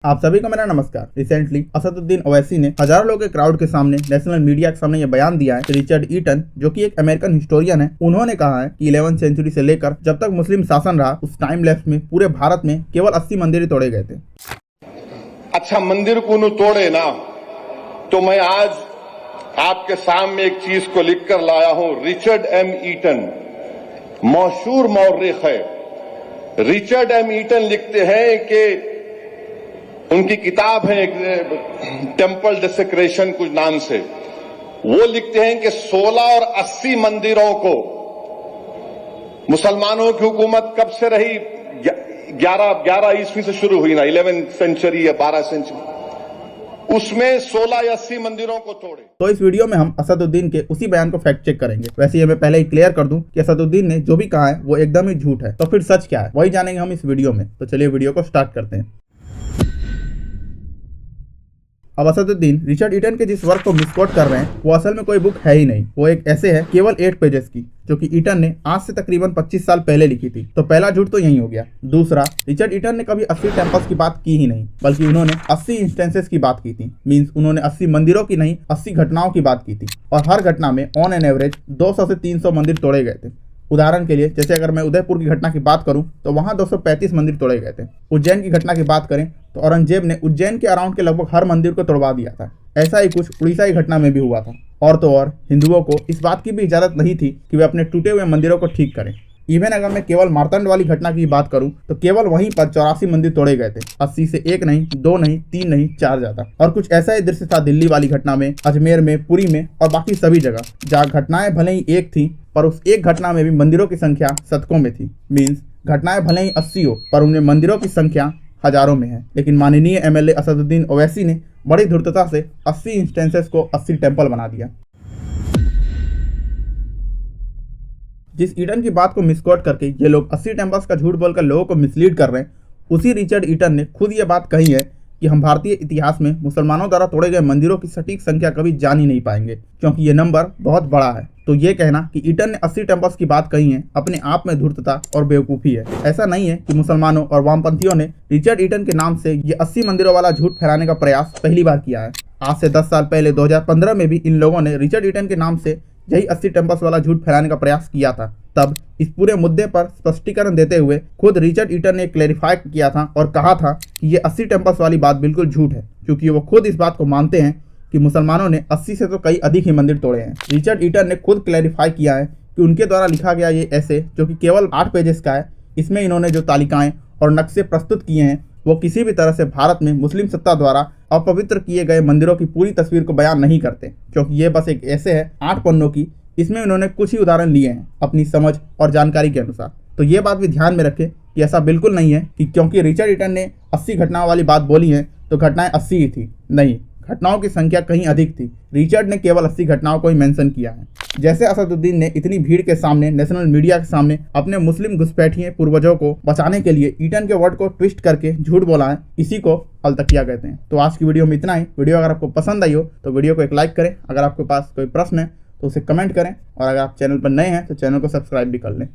आप सभी को मेरा नमस्कार। रिसेंटली असदुद्दीन ओवैसी ने हजारों लोगों के क्राउड के सामने नेशनल मीडिया के सामने ये बयान दिया है कि रिचर्ड ईटन, जो कि एक अमेरिकन हिस्टोरियन है, उन्होंने कहा है कि 11वीं सेंचुरी से लेकर जब तक मुस्लिम शासन रहा उस टाइम लैप्स में पूरे भारत में केवल 80 मंदिर तोड़े गए थे। अच्छा, मंदिर को तोड़े ना, तो मैं आज आपके सामने एक चीज को लिखकर लाया हूं। रिचर्ड एम ईटन मशहूर मौर्रिख है। रिचर्ड एम ईटन लिखते हैं कि उनकी किताब है टेम्पल डिसेक्रेशन कुछ नाम से। वो लिखते हैं कि 16 और 80 मंदिरों को मुसलमानों की हुकूमत कब से रही? 11 ईस्वी से शुरू हुई ना, 11वीं सेंचुरी या 12 सेंचुरी, उसमें 16 या 80 मंदिरों को तोड़े। तो इस वीडियो में हम असदुद्दीन के उसी बयान को फैक्ट चेक करेंगे। वैसे ये मैं पहले ही क्लियर कर दूं कि असदुद्दीन ने जो भी कहा है वो एकदम ही झूठ है। तो फिर सच क्या है वही जानेंगे हम इस वीडियो में। तो चलिए वीडियो को स्टार्ट करते हैं। अब असदुद्दीन रिचर्ड ईटन के जिस वर्क को मिसकोट कर रहे हैं वो असल में कोई बुक है ही नहीं। वो एक ऐसे है केवल 8 पेजेस की, जो कि ईटन ने आज से तकरीबन 25 साल पहले लिखी थी। तो पहला झूठ तो यही हो गया। दूसरा, रिचर्ड ईटन ने कभी 80 टेम्पल्स की बात की ही नहीं, बल्कि उन्होंने 80 इंस्टेंसेस की बात की थी। मींस उन्होंने 80 मंदिरों की नहीं, 80 घटनाओं की बात की थी। और हर घटना में ऑन एन एवरेज 200 से 300 मंदिर तोड़े गए थे। उदाहरण के लिए, जैसे अगर मैं उदयपुर की घटना की बात करूं तो वहां 235 मंदिर तोड़े गए थे। उज्जैन की घटना की बात करें तो औरंगजेब ने उज्जैन के अराउंड के लगभग हर मंदिर को तोड़वा दिया था। ऐसा ही कुछ उड़ीसा की घटना में भी हुआ था। और तो और हिंदुओं को इस बात की भी इजाजत नहीं थी कि वे अपने टूटे हुए मंदिरों को ठीक करें। इवन अगर मैं केवल मार्तंड वाली घटना की बात करूं तो केवल वहीं पर 84 मंदिर तोड़े गए थे। 80 से 1 नहीं, 2 नहीं, 3 नहीं, 4 ज्यादा। और कुछ ऐसा ही दृश्य था दिल्ली वाली घटना में, अजमेर में, पुरी में और बाकी सभी जगह, जहाँ घटनाएं भले ही एक थी पर उस एक घटना में भी मंदिरों की संख्या शतकों में थी। मीन्स घटनाएं भले ही 80 हो पर उनमें मंदिरों की संख्या हजारों में है। लेकिन माननीय एमएलए असदुद्दीन ओवैसी ने बड़ी धूर्तता से 80 इंस्टेंसेस को 80 टेम्पल बना दिया। जिस ईटन की बात को मिसकोट करके ये लोग 80 टेम्पल्स का झूठ बोलकर लोगों को मिसलीड कर रहे हैं, उसी रिचर्ड ईटन ने खुद ये बात कही है कि हम भारतीय इतिहास में मुसलमानों द्वारा तोड़े गए मंदिरों की सटीक संख्या कभी जान ही नहीं पाएंगे, क्योंकि ये नंबर बहुत बड़ा है। तो ये कहना कि ईटन ने 80 टेम्पल्स की बात कही है अपने आप में धूर्तता और बेवकूफ़ी है। ऐसा नहीं है कि मुसलमानों और वामपंथियों ने रिचर्ड ईटन के नाम से ये 80 मंदिरों वाला झूठ फैलाने का प्रयास पहली बार किया है। आज से 10 साल पहले 2015 में भी इन लोगों ने रिचर्ड ईटन के नाम से यही 80 टेम्पल्स वाला झूठ फैलाने का प्रयास किया था। तब इस पूरे मुद्दे पर स्पष्टीकरण देते हुए खुद रिचर्ड ईटन ने क्लैरिफाई किया था और कहा था कि ये 80 टेम्पल्स वाली बात बिल्कुल झूठ है, क्योंकि वो खुद इस बात को मानते हैं कि मुसलमानों ने 80 से तो कई अधिक ही मंदिर तोड़े हैं। रिचर्ड ईटन ने खुद क्लैरिफाई किया है कि उनके द्वारा लिखा गया ये ऐसे, जो कि केवल 8 पेजेस का है, इसमें इन्होंने जो तालिकाएं और नक्शे प्रस्तुत किए हैं वो किसी भी तरह से भारत में मुस्लिम सत्ता द्वारा अपवित्र किए गए मंदिरों की पूरी तस्वीर को बयान नहीं करते, क्योंकि ये बस एक ऐसे है 8 पन्नों की। इसमें उन्होंने कुछ ही उदाहरण लिए हैं अपनी समझ और जानकारी के अनुसार। तो ये बात भी ध्यान में रखें कि ऐसा बिल्कुल नहीं है कि क्योंकि रिचर्ड ईटन ने 80 घटनाओं वाली बात बोली है तो घटनाएं 80 ही थी। नहीं, घटनाओं की संख्या कहीं अधिक थी। रिचर्ड ने केवल 80 घटनाओं को ही मेंशन किया है। जैसे असदुद्दीन ने इतनी भीड़ के सामने, नेशनल मीडिया के सामने अपने मुस्लिम घुसपैठिए पूर्वजों को बचाने के लिए ईटन के वर्ड को ट्विस्ट करके झूठ बोला है, इसी को अलतकिया कहते हैं। तो आज की वीडियो में इतना ही। वीडियो अगर आपको पसंद आई हो तो वीडियो को एक लाइक करें। अगर आपके पास कोई प्रश्न है तो उसे कमेंट करें, और अगर आप चैनल पर नए हैं तो चैनल को सब्सक्राइब भी कर लें।